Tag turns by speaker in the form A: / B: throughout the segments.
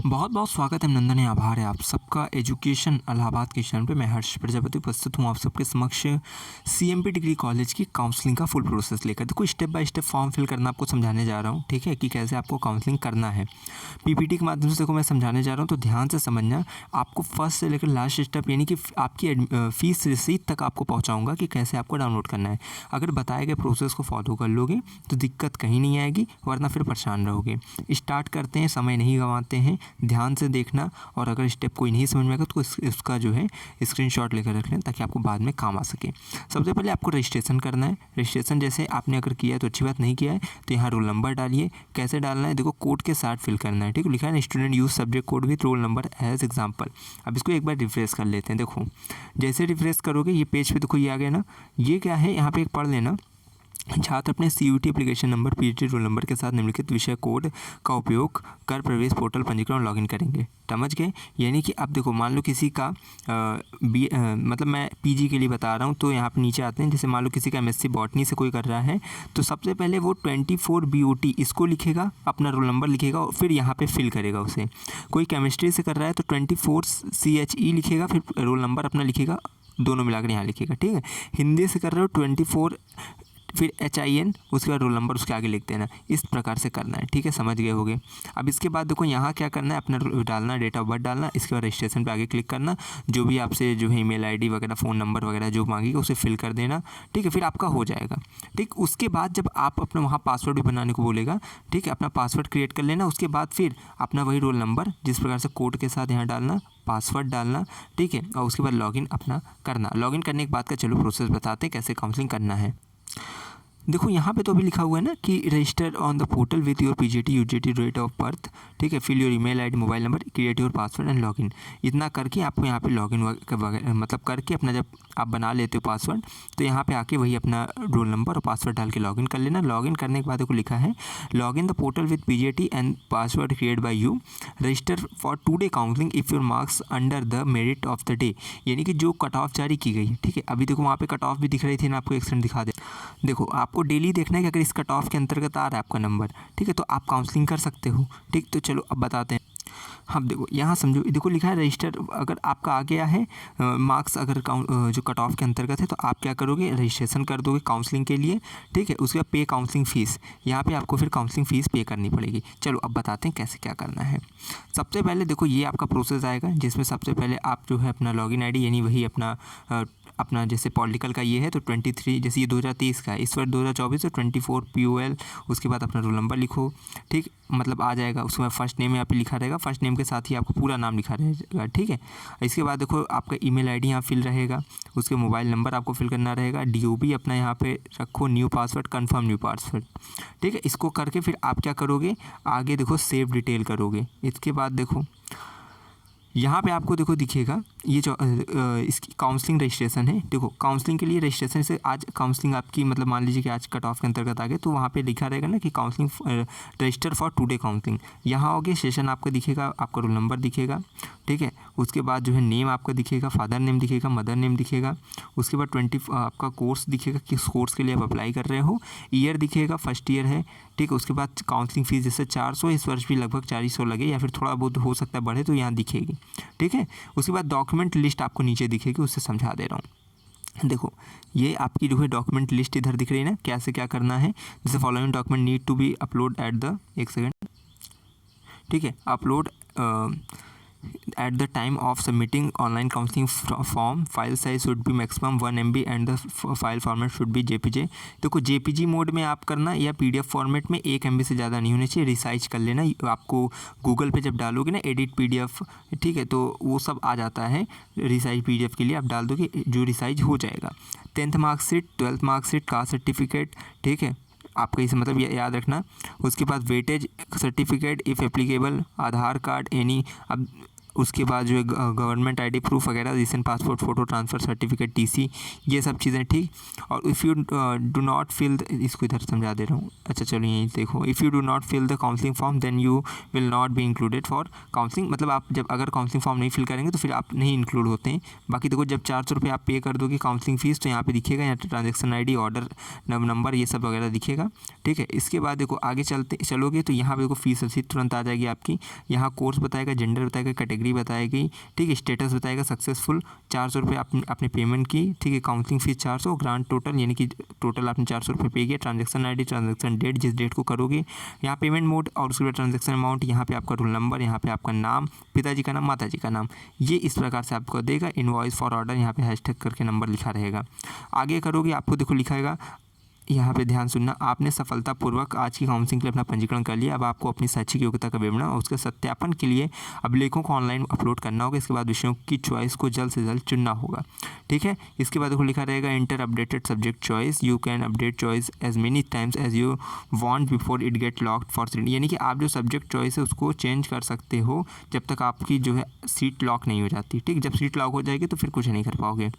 A: बहुत बहुत स्वागत है, नंदन है, आभार है आप सबका एजुकेशन इलाहाबाद के चैनल पे। मैं हर्ष प्रजापति उपस्थित हूँ आप सबके समक्ष सीएमपी डिग्री कॉलेज की काउंसलिंग का फुल प्रोसेस लेकर। देखो step by step form fill करना आपको समझाने जा रहा हूँ, ठीक है, कि कैसे आपको काउंसलिंग करना है। पीपीटी के माध्यम से देखो मैं समझाने जा रहा हूँ, तो ध्यान से समझना। आपको फर्स्ट से लेकर लास्ट स्टेप यानी कि आपकी फीस रिसीट तक आपको पहुँचाऊँगा कि कैसे आपको डाउनलोड करना है। अगर बताए गए प्रोसेस को फॉलो कर लोगे तो दिक्कत कहीं नहीं आएगी, वरना फिर परेशान रहोगे। स्टार्ट करते हैं, समय नहीं गंवाते हैं, ध्यान से देखना। और अगर स्टेप कोई नहीं समझ में आएगा तो इसका जो है स्क्रीनशॉट लेकर रख लें, ताकि आपको बाद में काम आ सके। सबसे पहले आपको रजिस्ट्रेशन करना है। रजिस्ट्रेशन जैसे आपने अगर किया है तो अच्छी बात, नहीं किया है तो यहाँ रोल नंबर डालिए। कैसे डालना है देखो, कोड के साथ फिल करना है, ठीक है। लिखा है student use subject code with roll number as example. अब इसको एक बार रिफ्रेश कर लेते हैं। देखो जैसे रिफ्रेश करोगे ये पेज पे देखो ये आ गया ना। ये क्या है, यहाँ पे एक पढ़ लेना। छात्र अपने CUET application number, PG roll number के साथ निम्नलिखित विषय कोड का उपयोग कर प्रवेश पोर्टल पंजीकरण लॉगिन करेंगे। समझ गए? यानी कि अब देखो मान लो किसी का मतलब मैं PG के लिए बता रहा हूँ, तो यहाँ पे नीचे आते हैं। जैसे मान लो किसी का MSc बॉटनी से कोई कर रहा है, तो सबसे पहले वो 24 BOT इसको लिखेगा, अपना रोल नंबर लिखेगा और फिर यहाँ पे फिल करेगा उसे। कोई केमिस्ट्री से कर रहा है तो 24 CHE लिखेगा, फिर रोल नंबर अपना लिखेगा, दोनों मिलाकर यहाँ लिखेगा, ठीक है। हिंदी से कर रहे हो 24 फिर HIN, उसके बाद रोल नंबर उसके आगे लिख देना। इस प्रकार से करना है, ठीक है, समझ गए होगे। अब इसके बाद देखो यहाँ क्या करना है, अपना डालना, डेट ऑफ बर्थ डालना। इसके बाद रजिस्ट्रेशन पे आगे क्लिक करना। जो भी आपसे जो है ईमेल ID वगैरह, फ़ोन नंबर वगैरह जो मांगेगा उसे फिल कर देना, ठीक है। फिर आपका हो जाएगा, ठीक। उसके बाद जब आप अपना वहाँ पासवर्ड भी बनाने को बोलेगा, ठीक है, अपना पासवर्ड क्रिएट कर लेना। उसके बाद फिर अपना वही रोल नंबर जिस प्रकार से कोड के साथ यहाँ डालना, पासवर्ड डालना, ठीक है। और उसके बाद लॉगिन अपना करना। लॉगिन करने के बाद का चलो प्रोसेस बताते हैं कैसे काउंसलिंग करना है। देखो यहाँ पे तो अभी लिखा हुआ है ना कि register on the portal with your PGT UGT date of birth, ठीक है, fill your email ID mobile number, create your password and login. इतना करके आपको यहाँ पे लॉगिन मतलब करके अपना जब आप बना लेते हो पासवर्ड, तो यहाँ पे आके वही अपना रोल नंबर और पासवर्ड डाल के लॉगिन कर लेना। लॉगिन करने के बाद देखो लिखा है login the portal with PGT and password create by you, register for today counselling if your marks under the merit of the day. यानी कि जो कट ऑफ जारी की गई है, ठीक है। अभी देखो वहाँ पे कट ऑफ भी दिख रही थी ना, आपको एक सेकंड दिखा दे। देखो आपको डेली देखना है कि अगर इस कट ऑफ के अंतर्गत आ रहा है आपका नंबर, ठीक है, तो आप काउंसलिंग कर सकते हो, ठीक। तो चलो अब बताते हैं। हम देखो यहाँ समझो, देखो लिखा है रजिस्टर, अगर आपका आ गया है मार्क्स अगर जो कट ऑफ के अंतर्गत है, तो आप क्या करोगे, रजिस्ट्रेशन कर दोगे काउंसलिंग के लिए, ठीक है। उसके बाद पे काउंसलिंग फ़ीस, यहाँ पे आपको फिर काउंसलिंग फ़ीस पे करनी पड़ेगी। चलो अब बताते हैं कैसे क्या करना है। सबसे पहले देखो ये आपका प्रोसेस आएगा, जिसमें सबसे पहले आप जो है अपना लॉगिन ID यानी वही अपना जैसे पॉलिटिकल का ये है तो 23, जैसे ये 2023 का है, इस बार 2024 तो 24 POL। उसके बाद अपना रोल नंबर लिखो, ठीक, मतलब आ जाएगा। उसके बाद फर्स्ट नेम यहाँ पे लिखा रहेगा, फर्स्ट नेम के साथ ही आपको पूरा नाम लिखा रहेगा, ठीक है। इसके बाद देखो आपका ईमेल ID यहाँ फिल रहेगा, उसके मोबाइल नंबर आपको फिल करना रहेगा, DOB अपना यहाँ पे रखो, new password, confirm new password, ठीक है। इसको करके फिर आप क्या करोगे, आगे देखो सेव डिटेल करोगे। इसके बाद देखो यहाँ पे आपको देखो दिखेगा ये जो इसकी काउंसलिंग रजिस्ट्रेशन है। देखो काउंसलिंग के लिए रजिस्ट्रेशन से आज काउंसलिंग आपकी, मतलब मान लीजिए कि आज कट ऑफ के अंतर्गत आ गए, तो वहाँ पे लिखा रहेगा ना कि counselling register for today counselling. यहाँ हो गया, सेशन आपका दिखेगा, आपका रोल नंबर दिखेगा, ठीक है। उसके बाद जो है नेम आपका दिखेगा, फादर नेम दिखेगा, मदर नेम दिखेगा। उसके बाद 20 आपका कोर्स दिखेगा, किस कोर्स के लिए आप अप्लाई कर रहे हो, ईयर दिखेगा, फर्स्ट ईयर है, ठीक है। उसके बाद काउंसलिंग फ़ीस जैसे 400, इस वर्ष भी लगभग 400 लगे या फिर थोड़ा बहुत हो सकता है बढ़े, तो यहाँ दिखेगी, ठीक है। उसके बाद डॉक्यूमेंट लिस्ट आपको नीचे दिखेगी, उससे समझा दे रहा हूँ। देखो ये आपकी जो है डॉक्यूमेंट लिस्ट इधर दिख रही है ना, कैसे क्या करना है। जैसे following document need to be upload at the, एक सेकेंड, ठीक है, upload at the time of submitting online counseling form, file size should be maximum 1 MB and the file format should be JPG। देखो JPG mode में आप करना या PDF format में 1 MB से ज़्यादा नहीं होना चाहिए। रिसाइज कर लेना, आपको गूगल पे जब डालोगे ना एडिट PDF, ठीक है, तो वो सब आ जाता है। रिसाइज PDF के लिए आप डाल दोगे, जो रिसाइज हो जाएगा। 10th marksheet, 12th marksheet, caste certificate, ठीक है, आपका इसे मतलब याद रखना। उसके बाद weightage certificate if applicable, Aadhaar card any. अब उसके बाद जो है गवर्नमेंट आईडी प्रूफ वगैरह, recent passport photo, transfer certificate, TC, ये सब चीज़ें, ठीक। और if you do not fill, इसको इधर समझा दे रहा हूँ। अच्छा चलो यहीं देखो, if you do not fill the counselling form then you will not be included for counselling. मतलब आप जब अगर काउंसलिंग फॉर्म नहीं फिल करेंगे तो फिर आप नहीं इंक्लूड होते हैं। बाकी देखो जब 400 रुपये आप पे कर दोगे काउंसलिंग फ़ीस, तो यहाँ पे दिखेगा, यहाँ ट्रांजेक्शन आईडी, ऑर्डर नंबर, ये सब वगैरह दिखेगा, ठीक है। इसके बाद देखो आगे चलोगे तो यहाँ पे देखो फीस रसीद तुरंत आ जाएगी आपकी। यहाँ कोर्स बताएगा, जेंडर बताएगा, कैटेगरी बताएगी, ठीक है, स्टेटस बताएगा, सक्सेसफुल, 400 रुपये आपने पेमेंट की, ठीक है, काउंसलिंग फीस 400, ग्रांट टोटल यानी कि टोटल आपने 400 रुपये पे किया, ट्रांजेक्शन आईडी, ट्रांजेक्शन डेट, जिस डेट को करोगे, यहाँ पेमेंट मोड, और उसके बाद ट्रांजेक्शन अमाउंट, यहाँ पे आपका रोल नंबर, यहाँ पे आपका नाम, पिताजी का नाम, माताजी का नाम, ये इस प्रकार से आपको देगा। इनवॉइस फॉर ऑर्डर, यहाँ पे हैशटैग करके नंबर लिखा रहेगा। आगे करोगे आपको देखो लिखाएगा, यहाँ पे ध्यान सुनना, आपने सफलतापूर्वक आज की काउंसलिंग के लिए अपना पंजीकरण कर लिया। अब आपको अपनी शैक्षिक योग्यता का विवरण और उसके सत्यापन के लिए अभिलेखों को ऑनलाइन अपलोड करना होगा। इसके बाद विषयों की चॉइस को जल्द से जल्द चुनना होगा, ठीक है। इसके बाद देखो लिखा रहेगा, enter updated subject choice, you can update choice as many times as you want before it get locked for seat. यानी कि आप जो सब्जेक्ट चॉइस है उसको चेंज कर सकते हो जब तक आपकी जो है सीट लॉक नहीं हो जाती, ठीक। जब सीट लॉक हो जाएगी तो फिर कुछ नहीं कर पाओगे।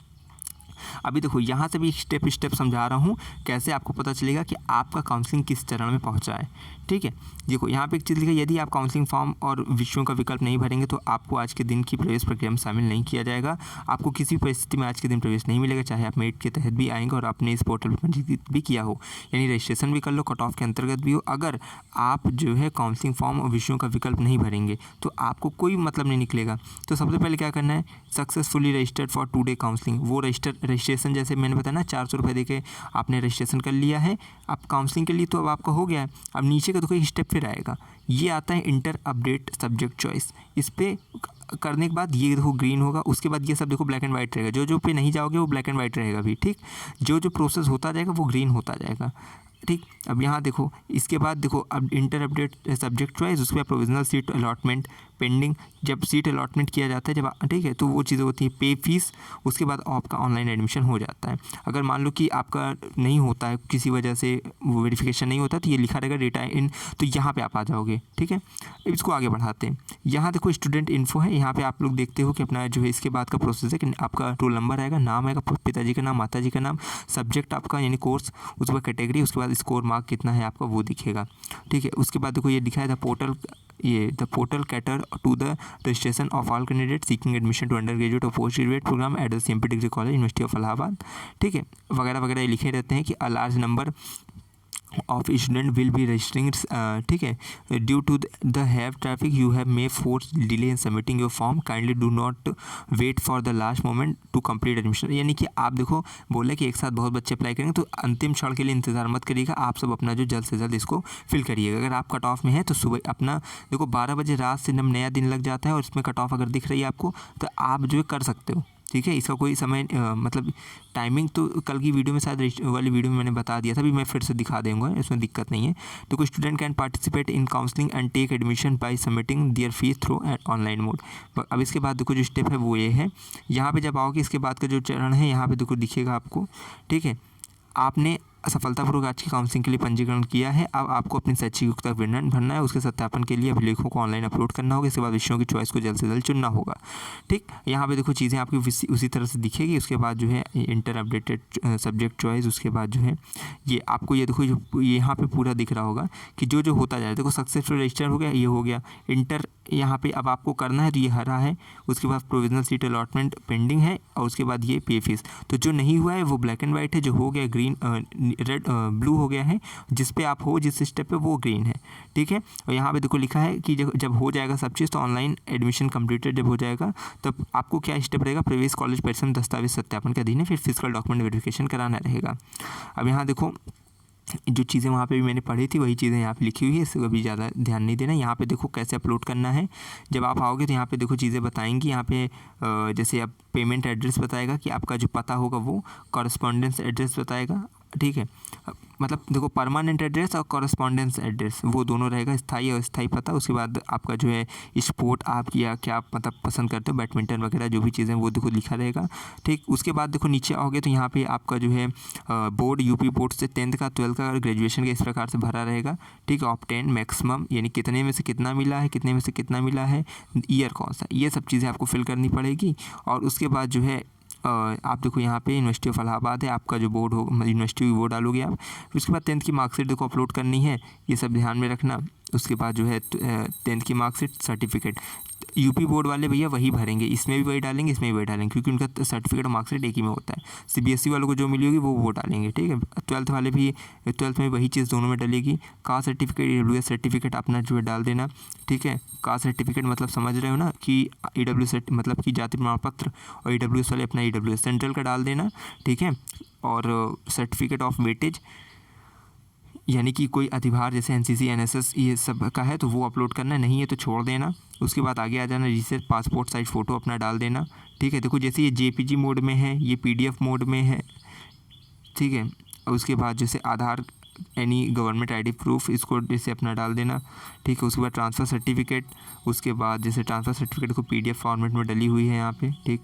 A: अभी देखो यहाँ से भी स्टेप समझा रहा हूँ कैसे आपको पता चलेगा कि आपका काउंसलिंग किस चरण में पहुँचा है, ठीक है। देखो यहाँ पे एक चीज़ लिखा है, यदि आप काउंसलिंग फॉर्म और विषयों का विकल्प नहीं भरेंगे तो आपको आज के दिन की प्रवेश प्रक्रिया में शामिल नहीं किया जाएगा। आपको किसी भी परिस्थिति में आज के दिन प्रवेश नहीं मिलेगा, चाहे आप मेरिट के तहत भी आएंगे और आपने इस पोर्टल पर पंजीकृत भी किया हो, यानी रजिस्ट्रेशन भी कर लो, कट ऑफ के अंतर्गत भी हो। अगर आप जो है काउंसलिंग फॉर्म और विषयों का विकल्प नहीं भरेंगे तो आपको कोई मतलब नहीं निकलेगा। तो सबसे पहले क्या करना है, successfully registered for today counselling, वो रजिस्ट्रेशन जैसे मैंने बताया ना, 400 रुपये देके आपने रजिस्ट्रेशन कर लिया है अब काउंसलिंग के लिए, तो अब आपका हो गया है। अब नीचे का देखो एक स्टेप फिर आएगा, ये आता है इंटर अपडेट सब्जेक्ट चॉइस। इस पर करने के बाद ये देखो ग्रीन होगा, उसके बाद ये सब देखो ब्लैक एंड वाइट रहेगा, जो पे नहीं जाओगे वो ब्लैक एंड वाइट रहेगा भी, ठीक। जो प्रोसेस होता जाएगा वो ग्रीन होता जाएगा, ठीक। अब यहाँ देखो इसके बाद देखो अब इंटर अपडेट सब्जेक्ट चॉइस, उसके बाद प्रोविजनल सीट अलॉटमेंट पेंडिंग, जब सीट अलॉटमेंट किया जाता है जब, ठीक है, तो वो चीज़ें होती हैं, पे फीस, उसके बाद आपका ऑनलाइन एडमिशन हो जाता है। अगर मान लो कि आपका नहीं होता है किसी वजह से, वो वेरिफिकेशन नहीं होता, तो ये लिखा रहेगा डेटा इन, तो यहाँ पे आप आ जाओगे, ठीक है। इसको आगे बढ़ाते हैं। यहाँ देखो स्टूडेंट इन्फो है, यहाँ पे आप लोग देखते हो कि अपना जो है इसके बाद का प्रोसेस है कि आपका रोल नंबर आएगा, नाम आएगा, पिताजी का नाम, माताजी का नाम, सब्जेक्ट आपका यानी कोर्स, उसके बाद कैटेगरी, उसके बाद स्कोर मार्क कितना है आपका वो दिखेगा, ठीक है। उसके बाद देखो ये दिखाया था पोर्टल, ये the portal cater to the registration of all candidate seeking admission to under graduate और post graduate program at the CMP degree college university of Allahabad, ठीक है, वगैरह वगैरह ये लिखे रहते हैं कि a large number of student will be registering, ठीक है, due to the have traffic you have may force delay in submitting your form, kindly do not wait for the last moment to complete admission. यानी कि आप देखो बोले कि एक साथ बहुत बच्चे अप्लाई करेंगे तो अंतिम क्षण के लिए इंतजार मत करिएगा, आप सब अपना जो जल्द से जल्द इसको फिल करिएगा। अगर आप कट ऑफ में है तो सुबह अपना देखो 12 बजे रात से जब नया दिन लग जाता है और इसमें कट ऑफ अगर दिख रही है आपको तो आप जो है कर सकते हो, ठीक है। इसका कोई समय मतलब टाइमिंग तो कल की वीडियो में शायद वाली वीडियो में मैंने बता दिया था, भी मैं फिर से दिखा दूंगा, इसमें दिक्कत नहीं है। तो कोई student can participate in counselling and take admission by submitting their fees through online mode. अब इसके बाद देखो जो स्टेप है वो ये है, यहाँ पे जब आओगे इसके बाद का जो चरण है यहाँ पे देखो दिखेगा आपको, ठीक है। आपने सफलतापूर्वक आज की काउंसलिंग के लिए पंजीकरण किया है। अब आपको अपनी शैक्षिक योग्यता विवरण भरना है, उसके सत्यापन के लिए अभिलेखों को ऑनलाइन अपलोड करना होगा। इसके बाद विषयों की चॉइस को जल्द से जल्द चुनना होगा, ठीक। यहाँ पे देखो चीज़ें आपकी उसी तरह से दिखेगी। उसके बाद जो है इंटर अपडेटेड सब्जेक्ट चॉइस, उसके बाद जो है ये आपको ये देखो जो यहाँ पे पूरा दिख रहा होगा कि जो होता जाए। देखो सक्सेसफुल रजिस्टर हो गया, ये हो गया इंटर, यहाँ पे अब आपको करना है तो ये हरा है, उसके बाद प्रोविजनल सीट अलॉटमेंट पेंडिंग है और उसके बाद ये पे फीस। तो जो नहीं हुआ है वो ब्लैक एंड वाइट है, जो हो गया ग्रीन रेड ब्लू हो गया है, जिस पे आप हो जिस स्टेप पे वो ग्रीन है, ठीक है। और यहाँ पे देखो लिखा है कि जब हो जाएगा सब चीज़ तो ऑनलाइन एडमिशन कंप्लीटेड जब हो जाएगा तब आपको क्या स्टेप रहेगा, प्रवेश कॉलेज परिसर दस्तावेज सत्यापन के अधीन है, फिर फिजिकल डॉक्यूमेंट वेरिफिकेशन कराना रहेगा। अब यहाँ देखो जो चीज़ें वहाँ पे भी मैंने पढ़ी थी वही चीज़ें यहाँ पे लिखी हुई है, इसको अभी ज़्यादा ध्यान नहीं देना। यहाँ पे देखो कैसे अपलोड करना है, जब आप आओगे तो यहाँ पे देखो चीज़ें बताएंगी। यहाँ पे जैसे अब पेमेंट एड्रेस बताएगा कि आपका जो पता होगा वो, कॉरेस्पॉन्डेंस एड्रेस बताएगा, ठीक है। मतलब देखो परमानेंट एड्रेस और कॉरेस्पॉन्डेंस एड्रेस वो दोनों रहेगा, स्थायी और अस्थायी पता। उसके बाद आपका जो है स्पोर्ट आप या क्या मतलब पसंद करते हो, बैडमिंटन वगैरह जो भी चीज़ें वो देखो लिखा रहेगा, ठीक। उसके बाद देखो नीचे आओगे तो यहाँ पे आपका जो है बोर्ड, यूपी बोर्ड से 10th का 12th का और ग्रेजुएशन का इस प्रकार से भरा रहेगा, ठीक है। ऑब्टेन मैक्सिमम यानी कितने में से कितना मिला है, कितने में से कितना मिला है, ईयर कौन सा, ये सब चीज़ें आपको फिल करनी पड़ेगी। और उसके बाद जो है आप देखो यहाँ पे यूनिवर्सिटी ऑफ इलाहाबाद है आपका जो बोर्ड हो, यूनिवर्सिटी वो डालोगे आप। फिर उसके बाद 10th की मार्कशीट देखो अपलोड करनी है, ये सब ध्यान में रखना। उसके बाद जो है 10th की मार्कशीट, सर्टिफिकेट, यूपी बोर्ड वाले भैया वही भरेंगे, इसमें भी वही डालेंगे, इसमें भी वही डालेंगे, क्योंकि उनका सर्टिफिकेट और मार्कशीट एक ही में होता है। सीबीएसई वालों को जो मिली होगी वो डालेंगे, ठीक है। 12th वाले भी 12th में वही चीज़ दोनों में डलेगी। कास्ट सर्टिफिकेट, ईडब्ल्यूएस सर्टिफिकेट अपना जो है डाल देना, ठीक है। कास्ट सर्टिफिकेट मतलब समझ रहे हो ना कि ईडब्ल्यूएस मतलब कि जाति प्रमाण पत्र, और ईडब्ल्यूएस वाले अपना ईडब्ल्यूएस सेंट्रल का डाल देना, ठीक है। और सर्टिफिकेट ऑफ वेटेज यानी कि कोई अधिभार जैसे एनसीसी, एनएसएस ये सब का है तो वो अपलोड करना है, नहीं है तो छोड़ देना। उसके बाद आगे आ जाना, रिसेट पासपोर्ट साइज फ़ोटो अपना डाल देना, ठीक है। देखो जैसे ये जेपीजी मोड में है, ये पीडीएफ मोड में है, ठीक है। और उसके बाद जैसे आधार, एनी गवर्नमेंट आईडी प्रूफ, इसको जैसे अपना डाल देना, ठीक है। उसके बाद ट्रांसफ़र सर्टिफिकेट, उसके बाद जैसे ट्रांसफ़र सर्टिफिकेट को पीडीएफ फॉर्मेट में डली हुई है यहाँ पे, ठीक।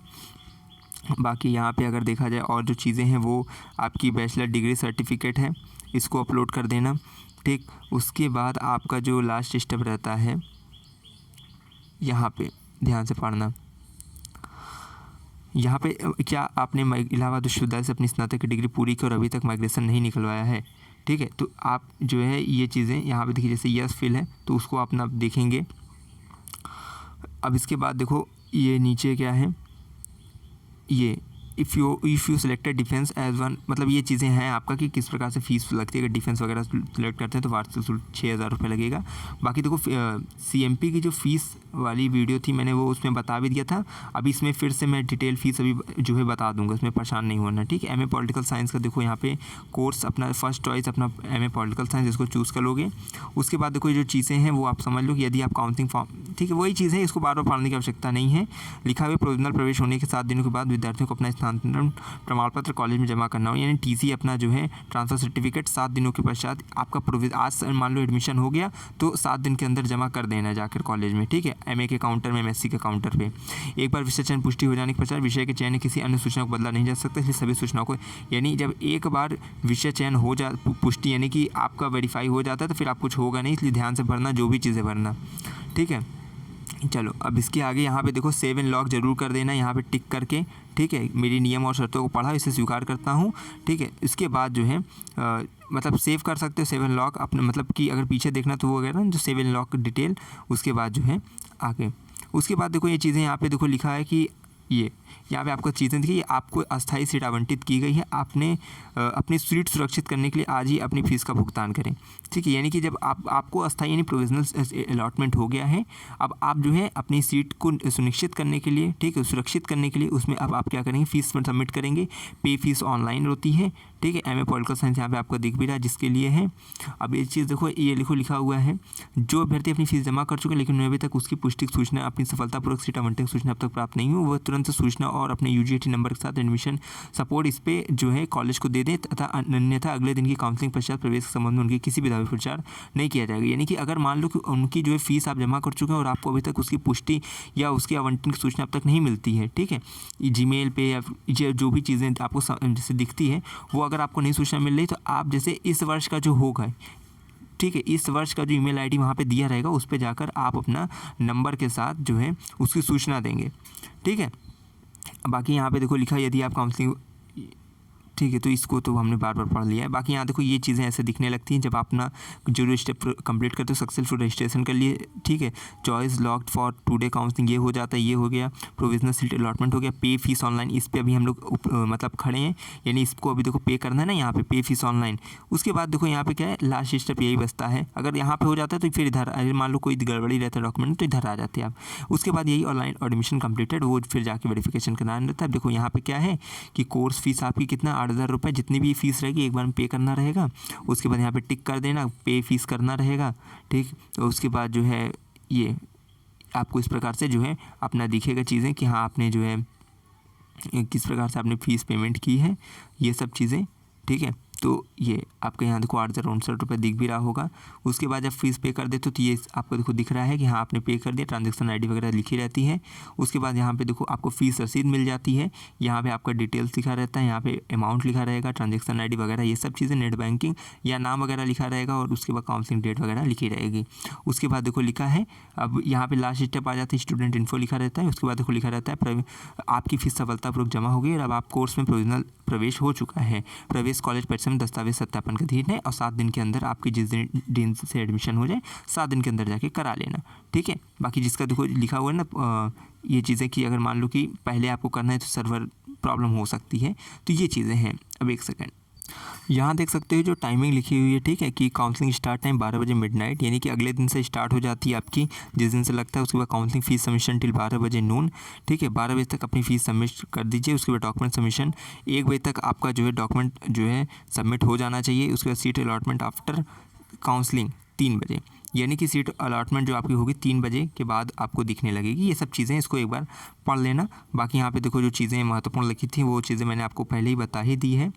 A: बाकी यहाँ पे अगर देखा जाए और जो चीज़ें हैं वो आपकी बैचलर डिग्री सर्टिफिकेट है, इसको अपलोड कर देना, ठीक। उसके बाद आपका जो लास्ट स्टेप रहता है, यहाँ पे ध्यान से पढ़ना, यहाँ पे क्या आपने इलाहाबाद विश्वविद्यालय से अपनी स्नातक की डिग्री पूरी की और अभी तक माइग्रेशन नहीं निकलवाया है, ठीक है, तो आप जो है ये चीज़ें यहाँ पे देखिए, जैसे यस फिल है तो उसको अपना देखेंगे। अब इसके बाद देखो ये नीचे क्या है, ये if you selected defence as one, मतलब ये चीज़ें हैं आपका कि किस प्रकार से फ़ीस लगती है। अगर डिफेंस वगैरह सिलेक्ट करते हैं तो वार्षिक शुल्क 6,000 रुपये लगेगा। बाकी देखो सीएमपी की जो फ़ीस वाली वीडियो थी मैंने वो उसमें बता भी दिया था, अभी इसमें फिर से मैं डिटेल फ़ीस अभी जो है बता दूंगा, उसमें परेशान नहीं होना, ठीक है। एमए पॉलिटिकल साइंस का देखो यहाँ पे कोर्स अपना फर्स्ट चॉइस अपना एमए पॉलिटिकल साइंस, इसको चूज़ कर लोगे। उसके बाद देखो ये जो चीज़ें हैं वो आप समझ लो कि यदि आप काउंसलिंग फॉर्म, ठीक है, वही चीज़ है, इसको बार बार पढ़ने की आवश्यकता नहीं है। लिखा हुआ प्रोविजनल प्रवेश होने के 7 दिनों के बाद विद्यार्थियों को अपना स्थानांतरण प्रमाण पत्र कॉलेज में जमा करना हो, यानी टीसी अपना जो है ट्रांसफ़र सर्टिफिकेट 7 दिनों के पश्चात आपका आज मान लो एडमिशन हो गया तो 7 दिन के अंदर जमा कर देना जाकर कॉलेज में, ठीक है। एमए के काउंटर में, एमएससी के काउंटर पे। एक बार विषय चयन पुष्टि हो जाने के पश्चात विषय के चयन किसी अन्य सूचना को बदला नहीं जा सकता, इसलिए सभी सूचनाओं को, यानी जब एक बार विषय चयन हो जा पुष्टि यानी कि आपका वेरीफाई हो जाता है तो फिर आप कुछ होगा नहीं, इसलिए ध्यान से भरना जो भी चीज़ें भरना, ठीक है। चलो अब इसके आगे यहाँ पे देखो सेव एंड लॉक जरूर कर देना, यहाँ पे टिक करके, ठीक है। मेरी नियम और शर्तों को पढ़ा, इसे स्वीकार करता हूँ, ठीक है। इसके बाद जो है मतलब सेव कर सकते हो सेव एंड लॉक अपने, मतलब कि अगर पीछे देखना तो वो वगैरह ना जो सेव एंड लॉक डिटेल, उसके बाद जो है आगे। उसके बाद देखो ये चीज़ें यहाँ पे देखो लिखा है कि ये यहाँ पे आपको चीज़ें देखिए, आपको अस्थायी सीट आवंटित की गई है, आपने अपनी सीट सुरक्षित करने के लिए आज ही अपनी फ़ीस का भुगतान करें, ठीक है। यानी कि जब आपको अस्थायी यानी प्रोविजनल अलॉटमेंट हो गया है, अब आप जो है अपनी सीट को सुनिश्चित करने के लिए, ठीक है, सुरक्षित करने के लिए उसमें अब आप क्या करेंगे, फ़ीस में सबमिट करेंगे। पे फीस ऑनलाइन होती है, ठीक है। एमए पॉलिटिकल साइंस यहाँ पे आपको दिख भी रहा है जिसके लिए है। अब ये चीज़ देखो, ये लिखा हुआ है, जो अभ्यर्थी अपनी फीस जमा कर चुके हैं लेकिन उन्हें अभी तक उसकी पुष्टि सूचना, अपनी सफलतापूर्वक सीट आवंटन सूचना अब तक प्राप्त नहीं हुई, वह तुरंत सूचना और अपने यूजीटी नंबर के साथ एडमिशन सपोर्ट इस पे जो है कॉलेज को दे दें, तथा अन्यथा अगले दिन की काउंसलिंग पश्चात प्रवेश के संबंध में उनकी किसी भी दावे प्रचार नहीं किया जाएगा। यानी कि अगर मान लो कि उनकी जो है फीस आप जमा कर चुके हैं और आपको अभी तक उसकी पुष्टि या उसकी आवंटन की सूचना अब तक नहीं मिलती है, ठीक है, जीमेल पे या जो भी चीज़ें आपको जैसे दिखती है वो अगर आपको नहीं सूचना मिल रही, तो आप जैसे इस वर्ष का जो होगा, ठीक है, इस वर्ष का जो ईमेल आईडी वहाँ पे दिया रहेगा उस पे जाकर आप अपना नंबर के साथ जो है उसकी सूचना देंगे, ठीक है। बाकी यहाँ पे देखो लिखा है, यदि आप काउंसलिंग, ठीक है, तो इसको तो हमने बार बार पढ़ लिया है। बाकी यहाँ देखो ये चीज़ें ऐसे दिखने लगती हैं जब आप अपना जो स्टेप कंप्लीट करते हो सक्सेसफुल रजिस्ट्रेशन कर लिए, ठीक है। Choice locked for today counselling ये हो जाता है, ये हो गया। प्रोविजनल सीट अलॉटमेंट हो गया। पे फीस ऑनलाइन, इस पर अभी हम लोग मतलब खड़े हैं, यानी इसको अभी देखो पे करना है ना, यहाँ पे फीस ऑनलाइन। उसके बाद देखो यहाँ पे क्या है, लास्ट स्टेप यही बचता है। अगर यहाँ पे हो जाता है तो फिर इधर मान लो कोई गड़बड़ी रहता है डॉक्यूमेंट तो इधर आ जाते हैं आप। उसके बाद यही ऑनलाइन एडमिशन कंप्लीटेड, वो फिर जाके वेरिफिकेशन करना रहता है। देखो यहाँ पे क्या है कि कोर्स फीस आपकी कितना 8,000 रुपये, जितनी भी फीस रहेगी एक बार में पे करना रहेगा। उसके बाद यहाँ पे टिक कर देना, पे फीस करना रहेगा, ठीक। तो उसके बाद जो है ये आपको इस प्रकार से जो है अपना दिखेगा चीज़ें कि हाँ आपने जो है किस प्रकार से आपने फ़ीस पेमेंट की है, ये सब चीज़ें, ठीक है। तो ये आपके यहाँ देखो 8,059 रुपये दिख भी रहा होगा। उसके बाद जब फीस पे कर देते तो ये आपको देखो दिख रहा है कि हाँ आपने पे कर दिया, ट्रांजैक्शन आईडी वगैरह लिखी रहती है। उसके बाद यहाँ पे देखो आपको फ़ीस रसीद मिल जाती है, यहाँ पे आपका डिटेल्स लिखा रहता है, यहाँ पे अमाउंट लिखा रहेगा, ट्रांजैक्शन आईडी वगैरह ये सब चीज़ें, नेट बैंकिंग या नाम वगैरह लिखा रहेगा और उसके बाद काउंसलिंग डेट वगैरह लिखी रहेगी। उसके बाद देखो लिखा है, अब यहाँ पे लास्ट स्टेप आ जाती है, स्टूडेंट इन्फो लिखा रहता है। उसके बाद देखो लिखा रहता है आपकी फ़ीस सफलतापूर्वक जमा हो गई और अब आप कोर्स में प्रोविजनल प्रवेश हो चुका है। प्रवेश कॉलेज परिसर में दस्तावेज सत्यापन का दिन है और 7 दिन के अंदर आपकी जिस दिन से एडमिशन हो जाए 7 दिन के अंदर जाके करा लेना, ठीक है। बाकी जिसका देखो लिखा हुआ है ना ये चीज़ें कि अगर मान लो कि पहले आपको करना है तो सर्वर प्रॉब्लम हो सकती है, तो ये चीज़ें हैं। अब एक सेकेंड, यहाँ देख सकते हो जो टाइमिंग लिखी हुई है, ठीक है, कि काउंसलिंग स्टार्ट टाइम 12 बजे मिडनाइट, यानी कि अगले दिन से स्टार्ट हो जाती है आपकी जिस दिन से लगता है। उसके बाद काउंसलिंग फीस सबमिशन टिल 12 बजे नून, ठीक है। 12 बजे तक अपनी फ़ीस सबमिट कर दीजिए। उसके बाद डॉक्यूमेंट सबमिशन 1 बजे तक आपका जो है डॉक्यूमेंट जो है सबमिट हो जाना चाहिए। उसके बाद सीट अलॉटमेंट आफ्टर काउंसलिंग 3 बजे, यानी कि सीट अलॉटमेंट जो आपकी होगी 3 बजे के बाद आपको दिखने लगेगी। ये सब चीज़ें इसको एक बार पढ़ लेना। बाकी यहाँ पे देखो जो चीज़ें महत्वपूर्ण लिखी थी वो चीज़ें मैंने आपको पहले ही बता ही दी है,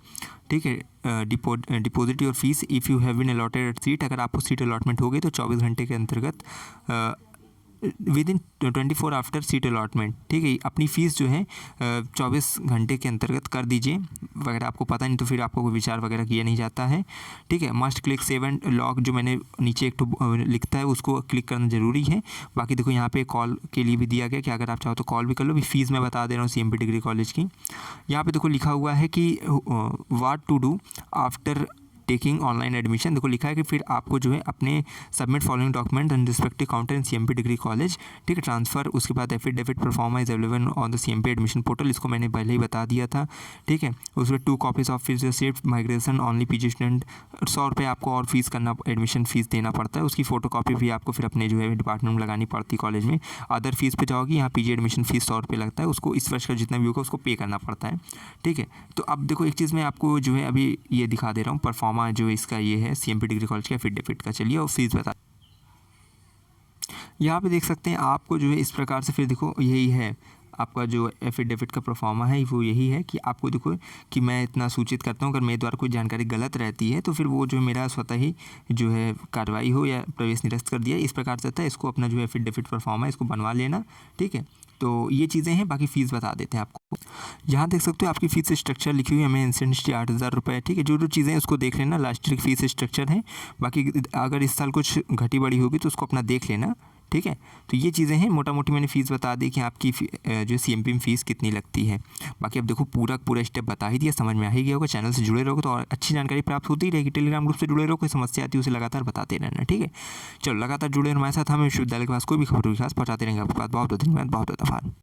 A: ठीक है। डिपॉजिट और fees if you have been allotted seat, अगर आपको सीट अलॉटमेंट हो गई तो 24 घंटे के अंतर्गत with in 24 after seat allotment, ठीक है, अपनी फ़ीस जो है 24 घंटे के अंतर्गत कर दीजिए। अगर आपको पता नहीं तो फिर आपको कोई विचार वगैरह किया नहीं जाता है, ठीक है। Must click save and lock, जो मैंने नीचे एक लिखता है उसको क्लिक करना ज़रूरी है। बाकी देखो यहाँ पे कॉल के लिए भी दिया गया कि अगर आप चाहो तो कॉल भी कर लो। भी फ़ीस मैं बता दे रहा हूँ CMP डिग्री कॉलेज की। यहाँ पे देखो लिखा हुआ है कि what to do after taking online admission. देखो लिखा है कि फिर आपको जो है अपने submit following document and respective counter in CMP degree college, ठीक है, ट्रांसफ़र। उसके बाद affidavit proforma is available on the CMP admission portal, इसको मैंने पहले ही बता दिया था, ठीक है। उसमें 2 copies of fees receipt migration only PG student, 100 रुपये आपको और फीस करना, एडमिशन फ़ीस देना पड़ता है। उसकी फ़ोटो कॉपी भी आपको फिर अपने जो है डिपार्टमेंट में लगानी पड़ती है कॉलेज में। अदर फीस पे जाओगी, यहाँ PG एडमिशन फ़ीस 100 रुपये लगता है, उसको इस वर्ष का जितना भी होगा उसको पे करना पड़ता है, ठीक है। तो अब देखो एक चीज़ मैं आपको जो है अभी ये दिखा दे रहा हूँ, परफॉर्मा जो इसका ये है CMP डिग्री कॉलेज का एफिडेविट का। चलिए और फीस बता, यहाँ पे देख सकते हैं आपको जो है इस प्रकार से, फिर देखो यही है आपका जो एफिडेविट का परफॉर्मा है, वो यही है कि आपको देखो कि मैं इतना सूचित करता हूँ अगर मेरे द्वारा कोई जानकारी गलत रहती है तो फिर वो जो मेरा स्वतः ही जो है कार्रवाई हो या प्रवेश निरस्त कर दिया, इस प्रकार से था। इसको अपना जो एफिडेविट परफॉर्मा है इसको बनवा लेना, ठीक है। तो ये चीज़ें हैं। बाकी फ़ीस बता देते हैं आपको। यहाँ देख सकते हो आपकी फ़ीस स्ट्रक्चर लिखी हुई है, हमें इंस्टेंट 8,000 रुपये, ठीक है। जो जो चीज़ें हैं उसको देख लेना, लास्ट ईयर की फ़ीस स्ट्रक्चर है। बाकी अगर इस साल कुछ घटी बड़ी होगी तो उसको अपना देख लेना, ठीक है। तो ये चीज़ें हैं, मोटा मोटी मैंने फ़ीस बता दी कि आपकी जो CMP में फ़ीस कितनी लगती है। बाकी अब देखो पूरा स्टेप बता ही दिया, समझ में आ ही गया होगा। चैनल से जुड़े रहोगे तो और अच्छी जानकारी प्राप्त होती रहेगी। टेलीग्राम ग्रुप से जुड़े रहो, कोई समस्या आती है उसे लगातार बताते रहना, ठीक है। चलो लगातार जुड़े हमारे साथ, हमें विश्वविद्यालय के पास कोई भी खबर खास पहुँचाते रहेंगे आपके पास। बहुत बहुत धन्यवाद, बहुत बहुत आभार।